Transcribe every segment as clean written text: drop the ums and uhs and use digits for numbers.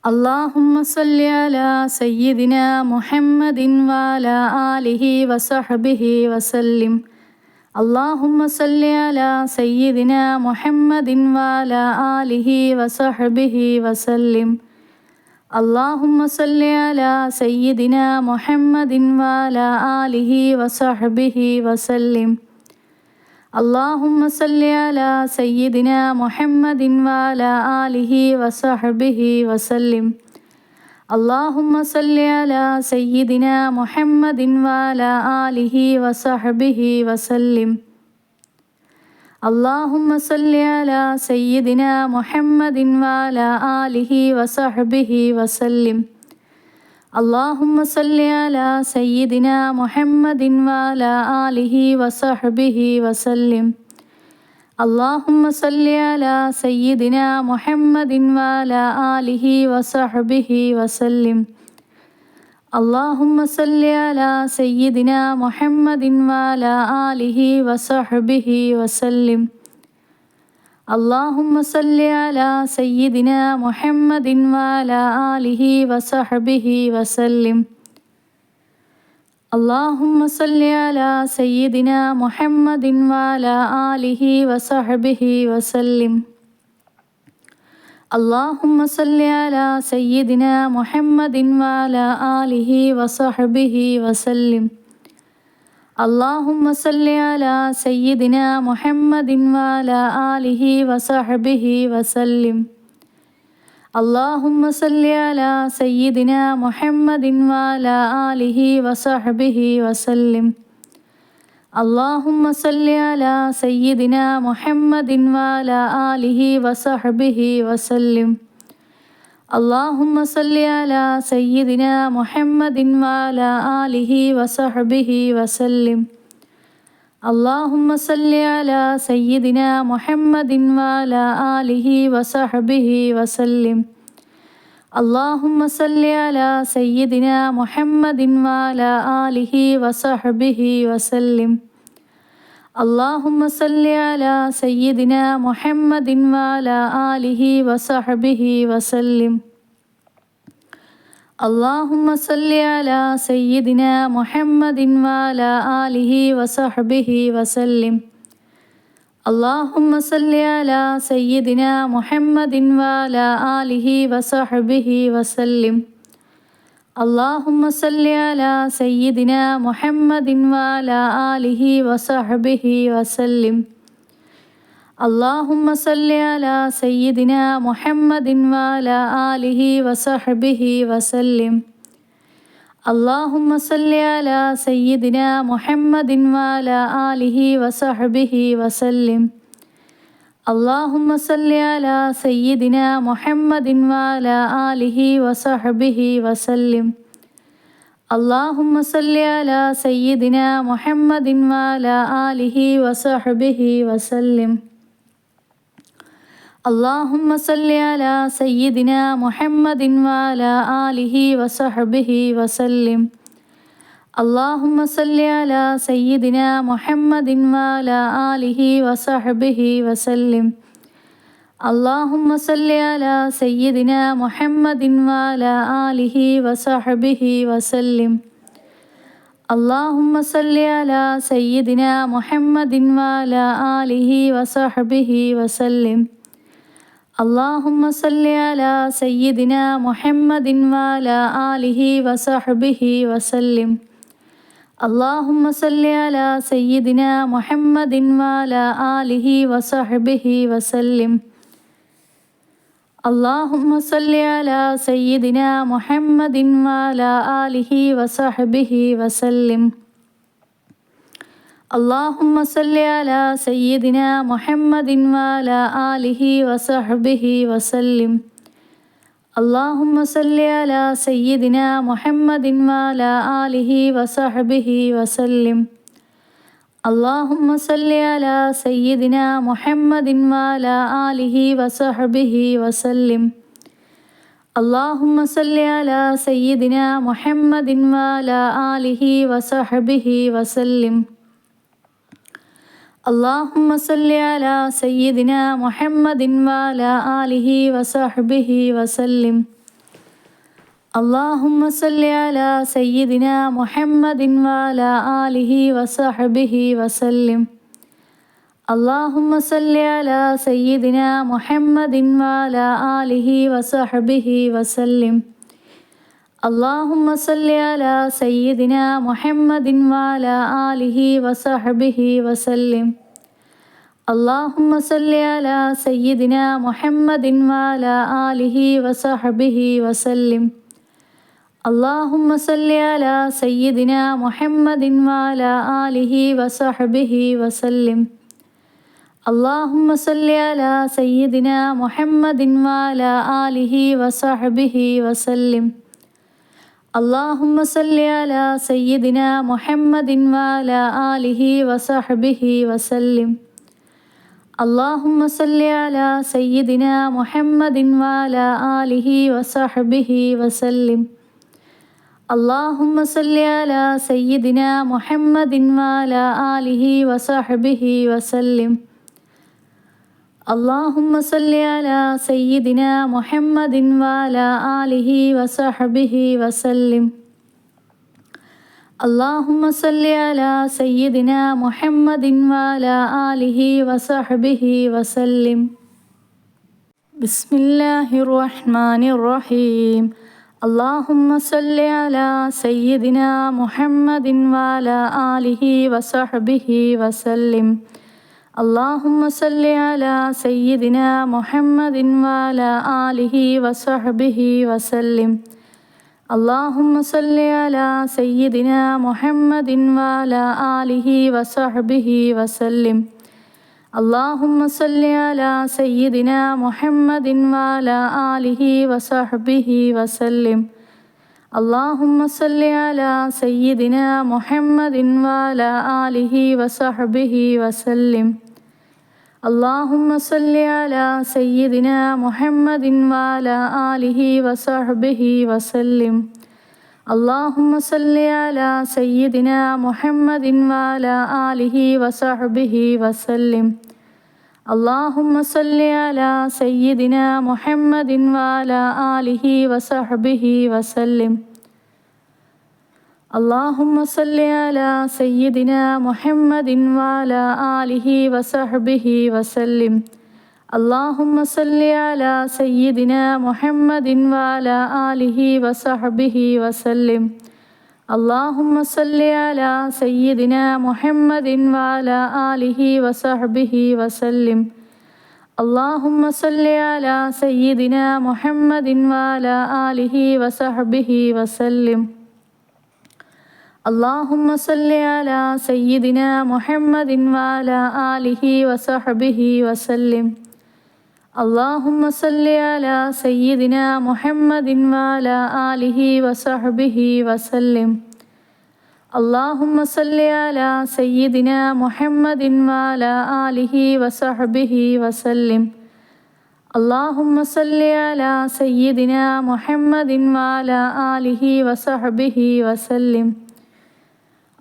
اللهم صل على سيدنا محمد وعلى آله وصحبه وسلم. اللهم صل على سيدنا محمد وعلى آله وصحبه وسلم. اللهم صل على سيدنا محمد وعلى آله وصحبه وسلم. اللهم صل على سيدنا محمد وعلى آله وصحبه وسلم. اللهم صل على سيدنا محمد وعلى آله وصحبه وسلم. اللهم صل على سيدنا محمد وعلى آله وصحبه وسلم. اللهم صل على سيدنا محمد وعلى آله وصحبه وسلم. اللهم صل على سيدنا محمد وعلى آله وصحبه وسلم. اللهم صل على سيدنا محمد وعلى آله وصحبه وسلم. اللهم صل على سيدنا محمد وعلى آله وصحبه وسلم. اللهم صل على سيدنا محمد وعلى آله وصحبه وسلم. اللهم صل على سيدنا محمد وعلى آله وصحبه وسلم. اللهم صل على سيدنا محمد وعلى آله وصحبه وسلم. اللهم صل على سيدنا محمد وعلى آله وصحبه وسلم. اللهم صل على سيدنا محمد وعلى آله وصحبه وسلم. اللهم صل على سيدنا محمد وعلى آله وصحبه وسلم. اللهم صل على سيدنا محمد وعلى آله وصحبه وسلم. اللهم صل على سيدنا محمد وعلى آله وصحبه وسلم. اللهم صل على سيدنا محمد وعلى آله وصحبه وسلم. اللهم صل على سيدنا محمد وعلى آله وصحبه وسلم. اللهم صل على سيدنا محمد وعلى آله وصحبه وسلم. اللهم صل على سيدنا محمد وعلى آله وصحبه وسلم. اللهم صل على سيدنا محمد وعلى آله وصحبه وسلم. اللهم صل على سيدنا محمد وعلى آله وصحبه وسلم. اللهم صل على سيدنا محمد وعلى آله وصحبه وسلم. اللهم صل على سيدنا محمد وعلى آله وصحبه وسلم. اللهم صل على سيدنا محمد وعلى آله وصحبه وسلم. اللهم صل على سيدنا محمد وعلى آله وصحبه وسلم. اللهم صل على سيدنا محمد وعلى آله وصحبه وسلم. اللهم صل على سيدنا محمد وعلى آله وصحبه وسلم. اللهم صل على سيدنا محمد وعلى آله وصحبه وسلم. اللهم صل على سيدنا محمد وعلى آله وصحبه وسلم. اللهم صل على سيدنا محمد وعلى آله وصحبه وسلم. اللهم صل على سيدنا محمد وعلى آله وصحبه وسلم. اللهم صل على سيدنا محمد وعلى آله وصحبه وسلم. اللهم صل على سيدنا محمد وعلى آله وصحبه وسلم. اللهم صل على سيدنا محمد وعلى آله وصحبه وسلم. اللهم صل على سيدنا محمد وعلى آله وصحبه وسلم. اللهم صل على سيدنا محمد وعلى آله وصحبه وسلم. اللهم صل على سيدنا محمد وعلى آله وصحبه وسلم. اللهم صل على سيدنا محمد وعلى آله وصحبه وسلم. اللهم صل على سيدنا محمد وعلى آله وصحبه وسلم. اللهم صل على سيدنا محمد وعلى آله وصحبه وسلم. اللهم صل على سيدنا محمد وعلى آله وصحبه وسلم. اللهم صل على سيدنا محمد وعلى آله وصحبه وسلم. اللهم صل على سيدنا محمد وعلى آله وصحبه وسلم. اللهم صل على سيدنا محمد وعلى آله وصحبه وسلم. اللهم صل على سيدنا محمد وعلى آله وصحبه وسلم. اللهم صل على سيدنا محمد وعلى آله وصحبه وسلم. بسم الله الرحمن الرحيم. اللهم صل على سيدنا محمد وعلى آله وصحبه وسلم. اللهم صل على سيدنا محمد وعلى آله وصحبه وسلم. اللهم صل على سيدنا محمد وعلى آله وصحبه وسلم. اللهم صل على سيدنا محمد وعلى آله وصحبه وسلم. اللهم صل على سيدنا محمد وعلى آله وصحبه وسلم. اللهم صل على سيدنا محمد وعلى آله وصحبه وسلم. اللهم صل على سيدنا محمد وعلى آله وصحبه وسلم. اللهم صل على سيدنا محمد وعلى آله وصحبه وسلم. اللهم صل على سيدنا محمد وعلى آله وصحبه وسلم. اللهم صل على سيدنا محمد وعلى آله وصحبه وسلم. اللهم صل على سيدنا محمد وعلى آله وصحبه وسلم. اللهم صل على سيدنا محمد وعلى آله وصحبه وسلم. اللهم صل على سيدنا محمد وعلى آله وصحبه وسلم. اللهم صل على سيدنا محمد وعلى آله وصحبه وسلم. اللهم صل على سيدنا محمد وعلى آله وصحبه وسلم. اللهم صل على سيدنا محمد وعلى آله وصحبه وسلم.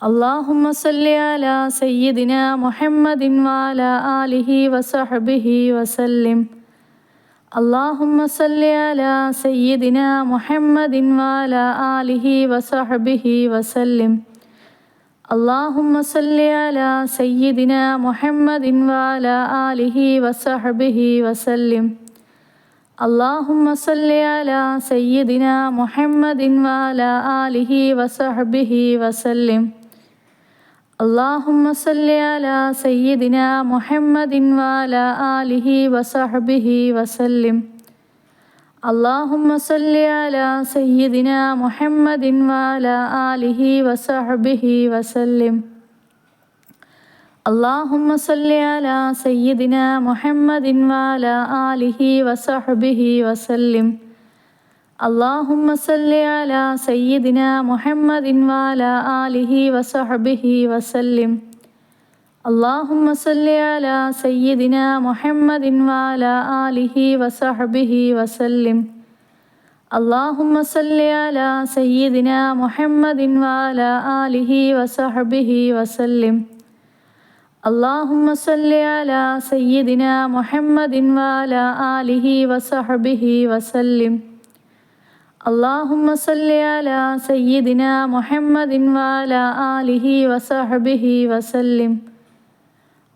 اللهم صل على سيدنا محمد وعلى آله وصحبه وسلم. اللهم صل على سيدنا محمد وعلى آله وصحبه وسلم. اللهم صل على سيدنا محمد وعلى آله وصحبه وسلم. اللهم صل على سيدنا محمد وعلى آله وصحبه وسلم. اللهم صل على سيدنا محمد وعلى آله وصحبه وسلم. اللهم صل على سيدنا محمد وعلى آله وصحبه وسلم. اللهم صل على سيدنا محمد وعلى آله وصحبه وسلم. اللهم صل على سيدنا محمد وعلى آله وصحبه وسلم. اللهم صل على سيدنا محمد وعلى آله وصحبه وسلم. اللهم صل على سيدنا محمد وعلى آله وصحبه وسلم. اللهم صل على سيدنا محمد وعلى آله وصحبه وسلم. اللهم صل على سيدنا محمد وعلى آله وصحبه وسلم.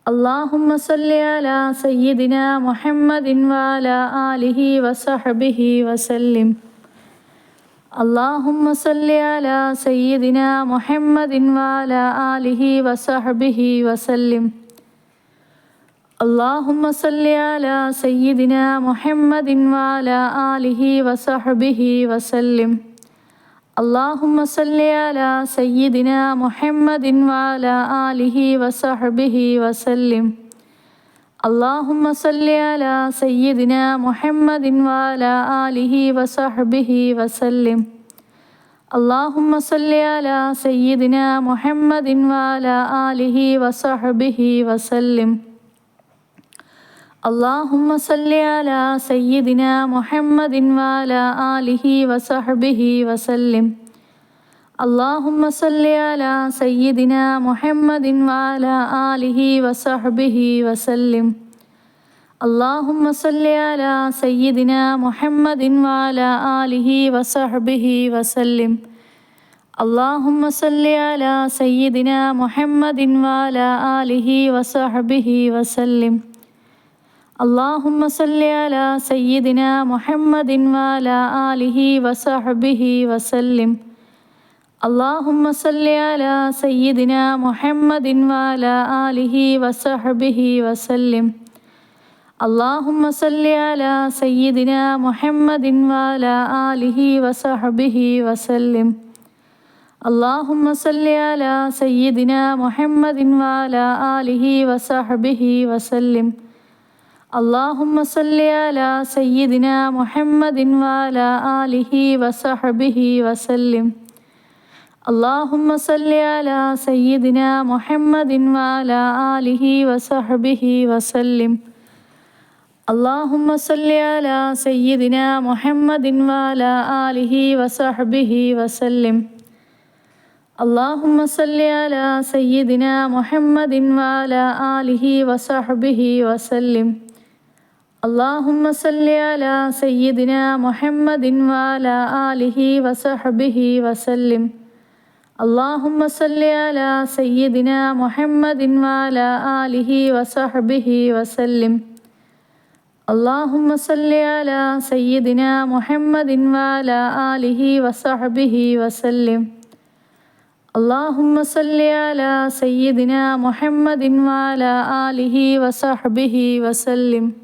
اللهم صل على سيدنا محمد وعلى آله وصحبه وسلم. اللهم صل على سيدنا محمد وعلى آله وصحبه وسلم. اللهم صل على سيدنا محمد وعلى آله وصحبه وسلم. اللهم صل على سيدنا محمد وعلى آله وصحبه وسلم. اللهم صل على سيدنا محمد وعلى آله وصحبه وسلم. اللهم صل على سيدنا محمد وعلى آله وصحبه وسلم. اللهم صل على سيدنا محمد وعلى آله وصحبه وسلم. اللهم صل على سيدنا محمد وعلى آله وصحبه وسلم. اللهم صل على سيدنا محمد وعلى آله وصحبه وسلم. اللهم صل على سيدنا محمد وعلى آله وصحبه وسلم. اللهم صل على سيدنا محمد وعلى آله وصحبه وسلم. اللهم صل على سيدنا محمد وعلى آله وصحبه وسلم. اللهم صل على سيدنا محمد وعلى آله وصحبه وسلم. اللهم صل على سيدنا محمد وعلى آله وصحبه وسلم. اللهم صل على سيدنا محمد وعلى آله وصحبه وسلم. اللهم صل على سيدنا محمد وعلى آله وصحبه وسلم. اللهم صل على سيدنا محمد وعلى آله وصحبه وسلم. اللهم صل على سيدنا محمد وعلى آله وصحبه وسلم. اللهم صل على سيدنا محمد وعلى آله وصحبه وسلم. اللهم صل على سيدنا محمد وعلى آله وصحبه وسلم. اللهم صل على سيدنا محمد وعلى آله وصحبه وسلم. اللهم صل على سيدنا محمد وعلى آله وصحبه وسلم.